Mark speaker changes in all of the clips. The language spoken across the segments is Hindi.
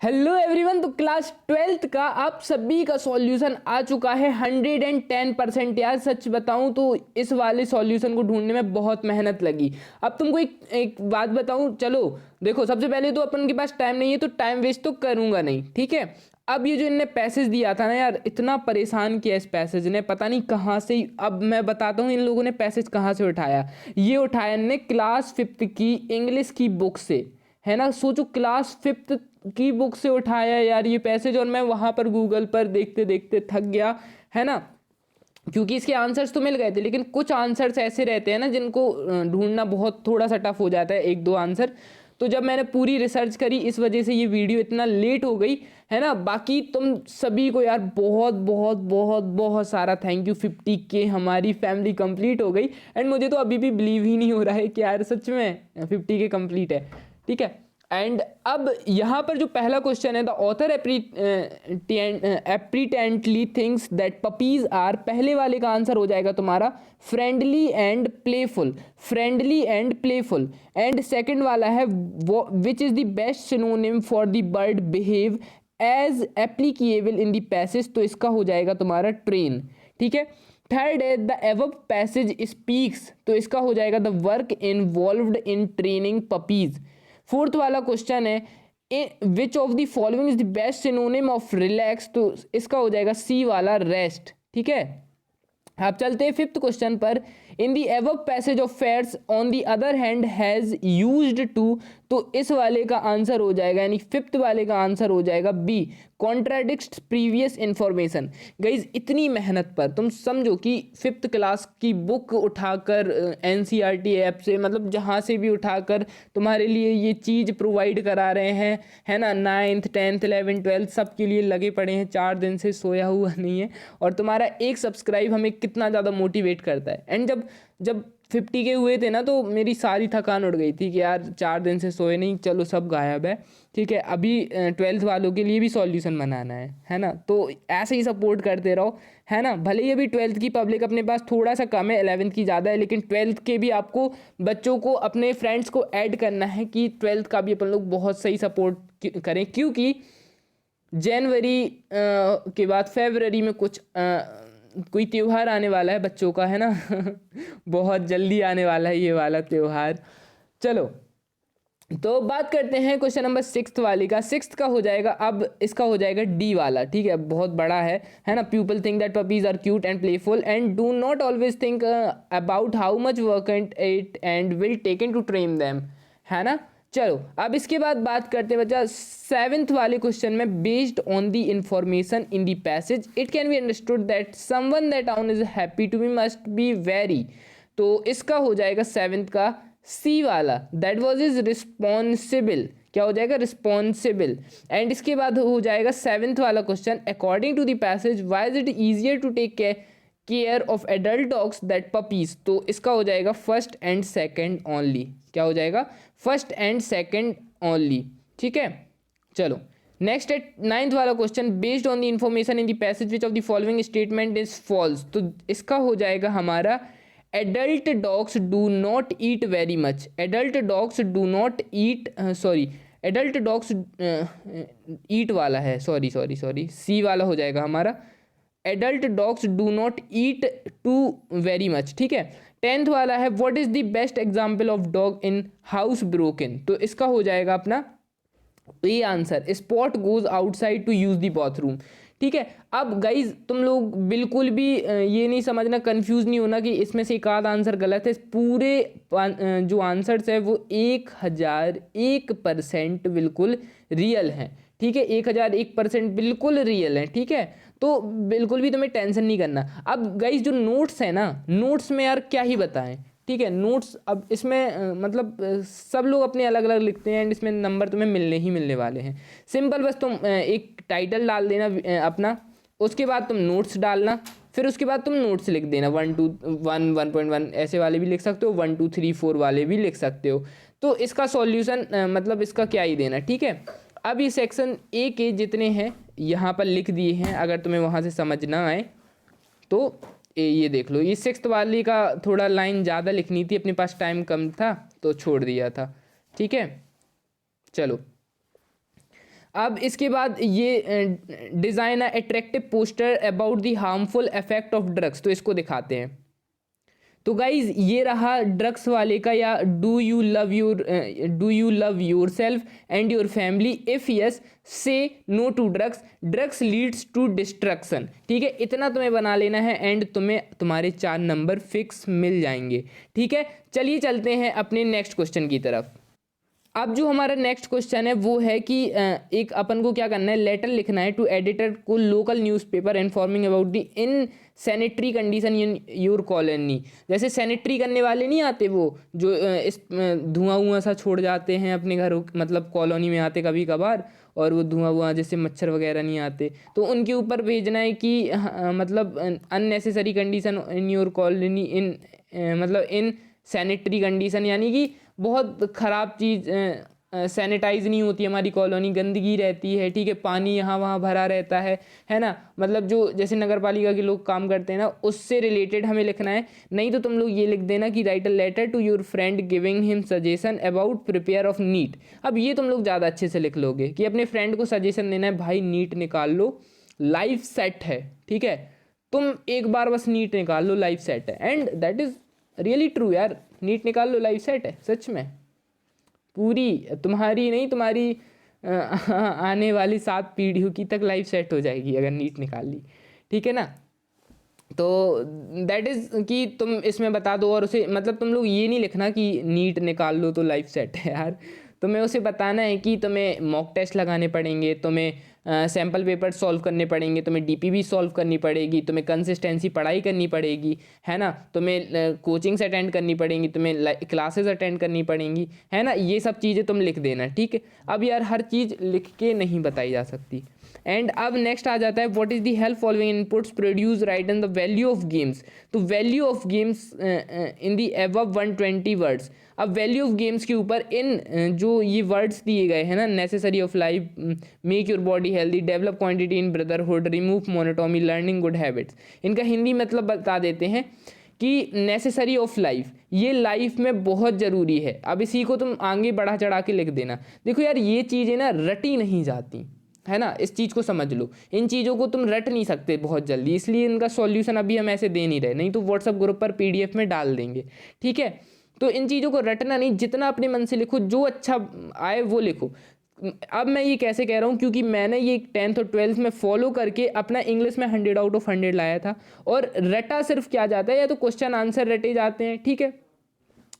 Speaker 1: Hello everyone. तो क्लास 12th का आप सभी का सॉल्यूशन आ चुका है 110%। यार सच बताऊं तो इस वाले सॉल्यूशन को ढूंढने में बहुत मेहनत लगी। अब तुमको एक बात बताऊं, चलो देखो, सबसे पहले तो अपन के पास टाइम नहीं है तो टाइम वेस्ट तो करूंगा नहीं, ठीक है। अब ये जो इनने पैसेज दिया था ना यार, इतना परेशान किया इस पैसेज ने, पता नहीं कहाँ से। अब मैं बताता हूँ इन लोगों ने पैसेज कहाँ से उठाया। ये उठाया इनने क्लास 5th की इंग्लिश की बुक से, है ना। सोचो, क्लास 5th की बुक से उठाया यार ये पैसेज, और मैं वहां पर गूगल पर देखते देखते थक गया, है ना। क्योंकि इसके आंसर्स तो मिल गए थे, लेकिन कुछ आंसर्स ऐसे रहते हैं ना जिनको ढूंढना बहुत थोड़ा सा टफ हो जाता है, एक दो आंसर। तो जब मैंने पूरी रिसर्च करी, इस वजह से ये वीडियो इतना लेट हो गई, है ना। बाकी तुम सभी को यार बहुत बहुत बहुत बहुत सारा थैंक यू। 50K हमारी फैमिली कंप्लीट हो गई, एंड मुझे तो अभी भी बिलीव ही नहीं हो रहा है कि यार सच में 50K कंप्लीट है, ठीक है। एंड अब यहाँ पर जो पहला क्वेश्चन है, the author apparently thinks that puppies are, पहले वाले का आंसर हो जाएगा तुम्हारा friendly and playful, friendly and playful. And second वाला है which is the best synonym for the word behave as applicable in the passage, तो इसका हो जाएगा तुम्हारा ट्रेन, ठीक है। थर्ड है द एबव पैसेज स्पीक्स, तो इसका हो जाएगा the work involved in training puppies. Fourth वाला क्वेश्चन है विच of the following is the best synonym of relax, तो इसका हो जाएगा सी वाला रेस्ट, ठीक है। आप चलते हैं फिफ्थ क्वेश्चन पर। In the above passage of fairs on the other hand has used to, तो इस वाले का आंसर हो जाएगा, यानी फिफ्थ वाले का आंसर हो जाएगा B, contradicts previous information. Guys इतनी मेहनत पर तुम समझो कि फिफ्थ क्लास की बुक उठाकर एनसीईआरटी ऐप से, मतलब जहाँ से भी उठाकर तुम्हारे लिए ये चीज़ प्रोवाइड करा रहे हैं, है ना। 9th 10th 11th 12th सबके लिए लगे पड़े हैं, 4 दिन से सोया हुआ नहीं है। और तुम्हारा एक सब्सक्राइब हमें कितना ज़्यादा मोटिवेट करता है। एंड जब जब 50K हुए थे ना, तो मेरी सारी थकान उड़ गई थी कि यार 4 दिन से सोए नहीं, चलो सब गायब है, ठीक है। अभी 12th वालों के लिए भी सॉल्यूशन बनाना है ना। तो ऐसे ही सपोर्ट करते रहो, है ना। भले ही अभी 12th की पब्लिक अपने पास थोड़ा सा कम है, 11th की ज़्यादा है, लेकिन 12th के भी आपको बच्चों को, अपने फ्रेंड्स को ऐड करना है कि 12th का भी अपन लोग बहुत सही सपोर्ट करें। क्योंकि जनवरी के बाद फरवरी में कुछ कोई त्यौहार आने वाला है बच्चों का, है ना। बहुत जल्दी आने वाला है ये वाला त्यौहार। चलो तो बात करते हैं क्वेश्चन नंबर 6 वाली का। 6 का हो जाएगा, अब इसका हो जाएगा डी वाला, ठीक है। बहुत बड़ा है ना। People think that puppies are cute and playful and do not always think about how much work it and will taken to train them, है ना। चलो अब इसके बाद बात करते हैं बच्चा 7th वाले क्वेश्चन में। Based on the information in the passage it can be understood that someone that town is happy to be must be very, तो इसका हो जाएगा 7th का सी वाला, दैट वॉज इज रिस्पॉन्सिबल। क्या हो जाएगा? रिस्पॉन्सिबल। एंड इसके बाद हो जाएगा 7th वाला question, according to the passage why is it easier to take care of adult dogs that puppies, तो इसका हो जाएगा फर्स्ट एंड सेकेंड ओनली। क्या हो जाएगा? फर्स्ट एंड सेकेंड ओनली, ठीक है। चलो नेक्स्ट है 9th वाला question, based on the information in the passage which of the following statement is false, तो इसका हो जाएगा हमारा adult dogs do not eat very much. Adult dogs do not eat, sorry adult dogs eat वाला है, सॉरी सॉरी सॉरी, सी वाला हो जाएगा हमारा, adult dogs do not eat too very much, ठीक है। 10th वाला है what is the best example of dog in house broken, तो इसका हो जाएगा अपना ये answer, spot goes outside to use the bathroom, ठीक है। अब गाइज तुम लोग बिल्कुल भी ये नहीं समझना, कंफ्यूज नहीं होना कि इसमें से एक आध आंसर गलत है। पूरे जो आंसर्स है वो 1001% बिल्कुल रियल हैं, ठीक है। 1001% बिल्कुल रियल है, ठीक है। तो बिल्कुल भी तुम्हें टेंशन नहीं करना। अब गाइज जो नोट्स है ना, नोट्स में यार क्या ही बताएं, ठीक है। नोट्स अब इसमें मतलब सब लोग अपने अलग अलग लिखते हैं, एंड इसमें नंबर तुम्हें मिलने ही मिलने वाले हैं। सिंपल बस तुम एक टाइटल डाल देना अपना, उसके बाद तुम नोट्स डालना, फिर उसके बाद तुम नोट्स लिख देना 1 2 1 1.1 ऐसे वाले भी लिख सकते हो, 1 2 3 4 वाले भी लिख सकते हो। तो इसका सॉल्यूशन मतलब इसका क्या ही देना, ठीक है। अब ये सेक्शन ए के जितने हैं यहाँ पर लिख दिए हैं, अगर तुम्हें वहाँ से समझ ना आए तो ये देख लो। ये 6th वाली का थोड़ा लाइन ज़्यादा लिखनी थी, अपने पास टाइम कम था तो छोड़ दिया था, ठीक है। चलो अब इसके बाद ये design a attractive poster about the harmful effect of drugs, तो इसको दिखाते हैं। तो गाइज ये रहा ड्रग्स वाले का, या do you love yourself and your family, if yes say no to drugs, drugs leads to destruction. ठीक है, इतना तुम्हें बना लेना है एंड तुम्हें तुम्हारे 4 नंबर फिक्स मिल जाएंगे। ठीक है, चलिए चलते हैं अपने नेक्स्ट क्वेश्चन की तरफ। अब जो हमारा नेक्स्ट क्वेश्चन है वो है कि एक अपन को क्या करना है, लेटर लिखना है टू एडिटर को local newspaper informing about the in sanitary condition in your colony. जैसे सैनिटरी करने वाले नहीं आते वो जो इस धुआं सा छोड़ जाते हैं अपने घरों, मतलब कॉलोनी में आते कभी कभार, और वो धुआं जिससे मच्छर वगैरह नहीं आते, तो उनके ऊपर भेजना है कि मतलब unnecessary condition in your colony इन मतलब इन सैनिटरी कंडीशन, यानी कि बहुत ख़राब चीज़, सैनिटाइज नहीं होती हमारी कॉलोनी, गंदगी रहती है। ठीक है, पानी यहाँ वहाँ भरा रहता है ना, मतलब जो जैसे नगर पालिका के लोग काम करते हैं ना, उससे रिलेटेड हमें लिखना है। नहीं तो तुम लोग ये लिख देना कि write a letter to your friend giving him suggestion about prepare of NEET. अब ये तुम लोग ज़्यादा अच्छे से लिख लोगे कि अपने फ्रेंड को सजेशन देना है, भाई नीट निकाल लो, लाइफ सेट है। ठीक है, तुम एक बार बस नीट निकाल लो, लाइफ सेट है। And that is really true यार, नीट निकाल लो, लाइफ सेट है सच में। पूरी तुम्हारी नहीं, तुम्हारी आने वाली 7 पीढ़ियों की तक लाइफ सेट हो जाएगी अगर नीट निकाल ली। ठीक है ना, तो दैट इज़ कि तुम इसमें बता दो, और उसे मतलब तुम लोग ये नहीं लिखना कि नीट निकाल लो तो लाइफ सेट है यार। तुम्हें उसे बताना है कि तुम्हें मॉक टेस्ट लगाने पड़ेंगे, तुम्हें सैम्पल पेपर सॉल्व करने पड़ेंगे, तुम्हें डीपीवी सॉल्व करनी पड़ेगी, तुम्हें कंसिस्टेंसी पढ़ाई करनी पड़ेगी, है ना, तुम्हें कोचिंग्स अटेंड करनी पड़ेंगी, तुम्हें क्लासेस अटेंड करनी पड़ेंगी, है ना, ये सब चीज़ें तुम लिख देना। ठीक है, अब यार हर चीज़ लिख के नहीं बताई जा सकती। एंड अब नेक्स्ट आ जाता है what is the help following inputs produce right in the value of games. तो value of games in the above 120 words. अब वैल्यू ऑफ गेम्स के ऊपर इन जो ये वर्ड्स दिए गए हैं ना, necessary of life, make your body healthy, develop quantity in brotherhood, remove monotony, learning good habits, इनका हिंदी मतलब बता देते हैं कि नेसेसरी ऑफ लाइफ, ये लाइफ में बहुत ज़रूरी है। अब इसी को तुम आगे बढ़ा चढ़ा के लिख देना। देखो यार ये चीज़ें ना रटी नहीं जाती, है ना, इस चीज़ को समझ लो। इन चीज़ों को तुम रट नहीं सकते बहुत जल्दी, इसलिए इनका सॉल्यूशन अभी हम ऐसे दे नहीं रहे, नहीं तो व्हाट्सएप ग्रुप पर PDF में डाल देंगे। ठीक है, तो इन चीज़ों को रटना नहीं, जितना अपने मन से लिखो, जो अच्छा आए वो लिखो। अब मैं ये कैसे कह रहा हूँ, क्योंकि मैंने ये 10th और 12th में फॉलो करके अपना इंग्लिश में 100 आउट ऑफ 100 लाया था। और रटा सिर्फ क्या जाता है, या तो क्वेश्चन आंसर रटे जाते हैं। ठीक है,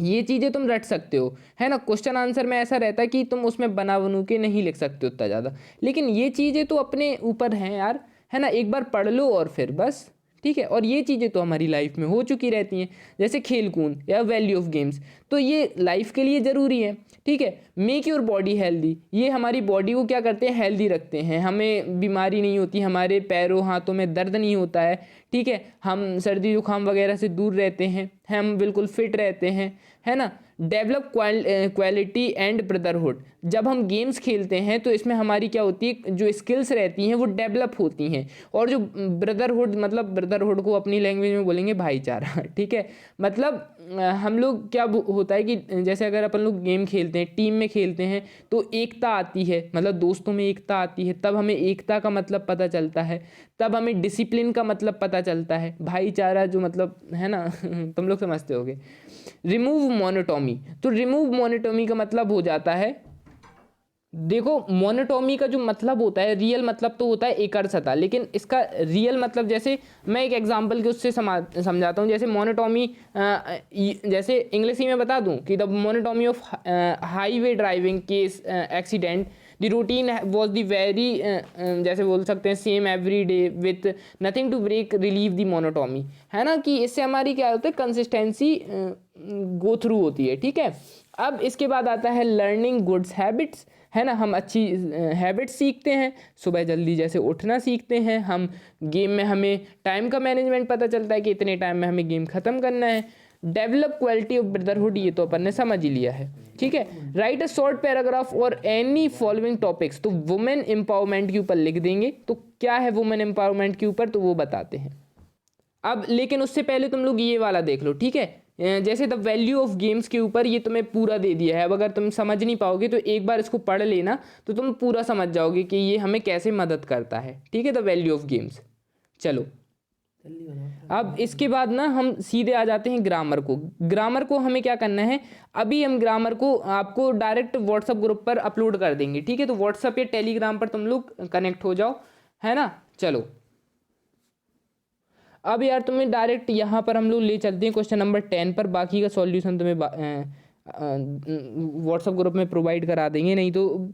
Speaker 1: ये चीज़ें तुम रट सकते हो, है ना, क्वेश्चन आंसर में ऐसा रहता है कि तुम उसमें बना बनू के नहीं लिख सकते उतना ज़्यादा, लेकिन ये चीज़ें तो अपने ऊपर हैं यार, है ना, एक बार पढ़ लो और फिर बस। ठीक है, और ये चीज़ें तो हमारी लाइफ में हो चुकी रहती हैं, जैसे खेल कूद या वैल्यू ऑफ गेम्स, तो ये लाइफ के लिए ज़रूरी है। ठीक है, मेक योर बॉडी हेल्दी, ये हमारी बॉडी को क्या करते हैं, हेल्दी रखते हैं, हमें बीमारी नहीं होती, हमारे पैरों हाथों में दर्द नहीं होता है। ठीक है, हम सर्दी जुकाम वगैरह से दूर रहते हैं, हम बिल्कुल फिट रहते हैं, है ना। डेवलप क्वालिटी एंड ब्रदरहुड, जब हम गेम्स खेलते हैं तो इसमें हमारी क्या होती है, जो स्किल्स रहती हैं वो डेवलप होती हैं। और जो ब्रदरहुड, मतलब ब्रदरहुड को अपनी लैंग्वेज में बोलेंगे भाईचारा। ठीक है, मतलब हम लोग क्या होता है कि जैसे अगर अपन लोग गेम खेलते हैं, टीम में खेलते हैं, तो एकता आती है, मतलब दोस्तों में एकता आती है, तब हमें एकता का मतलब पता चलता है, तब हमें डिसिप्लिन का मतलब पता चलता है, भाईचारा जो मतलब है ना तुम लोग समझते होगे। रिमूव मोनोटोमी, तो रिमूव मोनोटोमी का मतलब हो जाता है, देखो मोनोटोमी का जो मतलब होता है, रियल मतलब तो होता है एकरसता, लेकिन इसका रियल मतलब, जैसे मैं एक एग्जांपल के उससे समझाता हूँ। जैसे मोनोटोमी, जैसे इंग्लिश में बता दूँ कि the monotony of highway driving causes accident, the routine was the very, जैसे बोल सकते हैं same every day with nothing to break relieve the monotony, है ना, कि इससे हमारी क्या होता है, कंसिस्टेंसी गो थ्रू होती है। ठीक है, अब इसके बाद आता है लर्निंग गुड्स हैबिट्स, है ना, हम अच्छी हैबिट्स सीखते हैं, सुबह जल्दी जैसे उठना सीखते हैं, हम गेम में हमें टाइम का मैनेजमेंट पता चलता है कि इतने टाइम में हमें गेम ख़त्म करना है। डेवलप क्वालिटी ऑफ ब्रदरहुड, ये तो अपन ने समझ ही लिया है। ठीक है, राइट अ शॉर्ट पैराग्राफ और एनी फॉलोइंग टॉपिक्स, तो वुमेन एम्पावरमेंट के ऊपर लिख देंगे। तो क्या है वुमेन एम्पावरमेंट के ऊपर, तो वो बताते हैं। अब लेकिन उससे पहले तुम लोग ये वाला देख लो। ठीक है, जैसे द वैल्यू ऑफ गेम्स के ऊपर ये तुम्हें पूरा दे दिया है। अब अगर तुम समझ नहीं पाओगे तो एक बार इसको पढ़ लेना, तो तुम पूरा समझ जाओगे कि ये हमें कैसे मदद करता है। ठीक है, द वैल्यू ऑफ गेम्स। चलो अब इसके बाद ना हम सीधे आ जाते हैं ग्रामर को। ग्रामर को हमें क्या करना है, अभी हम ग्रामर को आपको डायरेक्ट व्हाट्सअप ग्रुप पर अपलोड कर देंगे। ठीक है, तो व्हाट्सअप या टेलीग्राम पर तुम लोग कनेक्ट हो जाओ, है ना। चलो अब यार तुम्हें डायरेक्ट यहाँ पर हम लोग ले चलते हैं क्वेश्चन नंबर 10 पर। बाकी का सॉल्यूशन तुम्हें व्हाट्सअप ग्रुप में प्रोवाइड करा देंगे, नहीं तो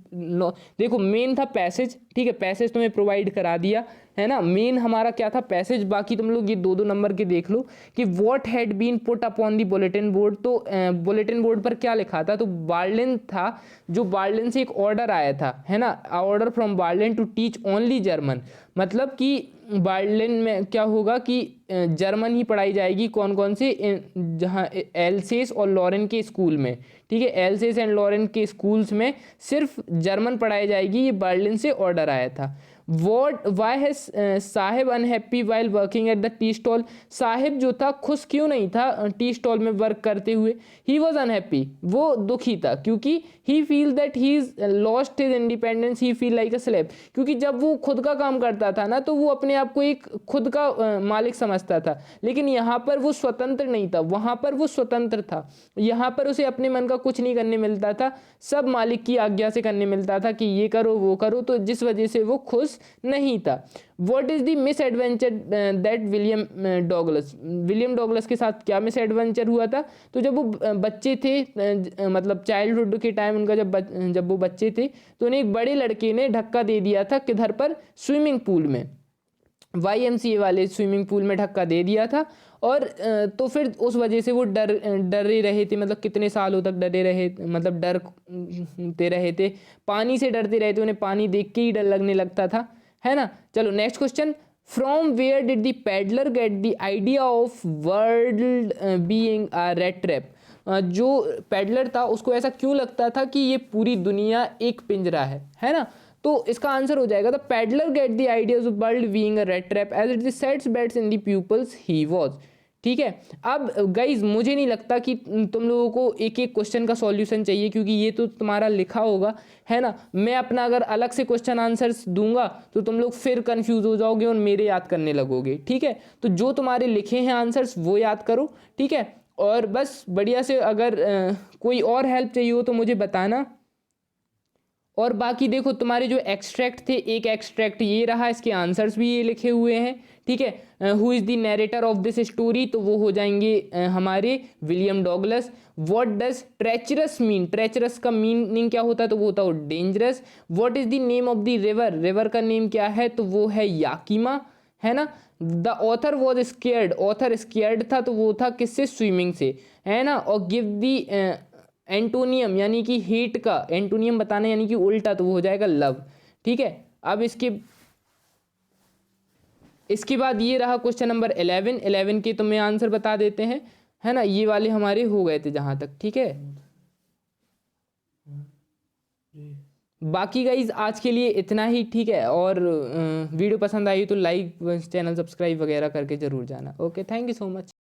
Speaker 1: देखो मेन था पैसेज। ठीक है, पैसेज तुम्हें प्रोवाइड करा दिया है ना। मेन हमारा क्या था, पैसेज। बाकी तुम लोग ये 2-2 नंबर के देख लो कि what had been put upon the bulletin board. तो बुलेटिन बोर्ड पर क्या लिखा था, तो बार्लिन था, जो बार्लिन से एक ऑर्डर आया था, है ना, order from Berlin to teach only German. मतलब कि बार्लिन में क्या होगा कि जर्मन ही पढ़ाई जाएगी। कौन कौन से, जहाँ एल्सेस और लॉरेन के स्कूल में। ठीक है, एल्सेस एंड लॉरेन के स्कूल्स में सिर्फ जर्मन पढ़ाई जाएगी, ये बर्लिन से ऑर्डर आया था। What why has sahib unhappy while working at the tea stall. Sahib जो था खुश क्यों नहीं था टी स्टॉल में वर्क करते हुए। ही वॉज अनहैप्पी, वो दुखी था, क्योंकि he feel that he is lost his independence, he feel like a slave. क्योंकि जब वो खुद का काम करता था ना, तो वो अपने आप को एक खुद का मालिक समझता था। लेकिन यहाँ पर वो स्वतंत्र नहीं था, वहाँ पर वो स्वतंत्र था। यहाँ पर उसे अपने मन का कुछ नहीं करने मिलता था, सब मालिक की आज्ञा से करने मिलता था कि ये करो वो करो, तो जिस वजह से वो खुश नहीं था। What is the miss adventure that William Douglas के साथ क्या मिस एडवेंचर हुआ था। तो जब वो बच्चे थे, मतलब चाइल्डहुड के टाइम उनका जब वो बच्चे थे, तो उन्हें एक बड़े लड़के ने धक्का दे दिया था, किधर पर, स्विमिंग पूल में, YMCA वाले स्विमिंग पूल में धक्का दे दिया था। और तो फिर उस वजह से वो डरे रहे थे, मतलब कितने सालों तक डरे रहे, मतलब डरते रहे थे, पानी से डरते रहे थे, उन्हें पानी देख के ही डर लगने लगता था, है ना। चलो next question, from where did the peddler get the idea of world being a rat trap. जो पैडलर था उसको ऐसा क्यों लगता था कि ये पूरी दुनिया एक पिंजरा है ना। तो इसका आंसर हो जाएगा, the peddler get the ideas of world being a rat trap as it sets baits in the peoples he was. ठीक है, अब गाइज मुझे नहीं लगता कि तुम लोगों को एक एक क्वेश्चन का सॉल्यूशन चाहिए, क्योंकि ये तो तुम्हारा लिखा होगा, है ना। मैं अपना अगर अलग से क्वेश्चन आंसर्स दूंगा तो तुम लोग फिर कंफ्यूज हो जाओगे और मेरे याद करने लगोगे। ठीक है, तो जो तुम्हारे लिखे हैं आंसर्स वो याद करो। ठीक है, और बस बढ़िया से, अगर कोई और हेल्प चाहिए हो तो मुझे बताना। और बाकी देखो तुम्हारे जो एक्सट्रैक्ट थे, एक एक्सट्रैक्ट ये रहा, इसके आंसर्स भी ये लिखे हुए हैं। ठीक है, who is the narrator of this story, तो वो हो जाएंगे हमारे William Douglas. What does treacherous mean, treacherous का मीनिंग क्या होता है, तो वो होता है dangerous. What is the name of the river, river का नेम क्या है, तो वो है याकिमा, है ना। The author was scared, author scared था, तो वो था किससे, स्विमिंग से, है ना। और गिव दी एंटोनियम, यानी कि हेट का एंटोनियम बताना, यानी कि उल्टा, तो वो हो जाएगा लव। ठीक है, अब इसके बाद ये रहा क्वेश्चन नंबर 11 के तुम्हें आंसर बता देते हैं, है ना। ये वाले हमारे हो गए थे जहां तक। ठीक है, बाकी गाइज आज के लिए इतना ही। ठीक है, और वीडियो पसंद आई तो लाइक, चैनल सब्सक्राइब वगैरह करके ज़रूर जाना। Okay, thank you so much.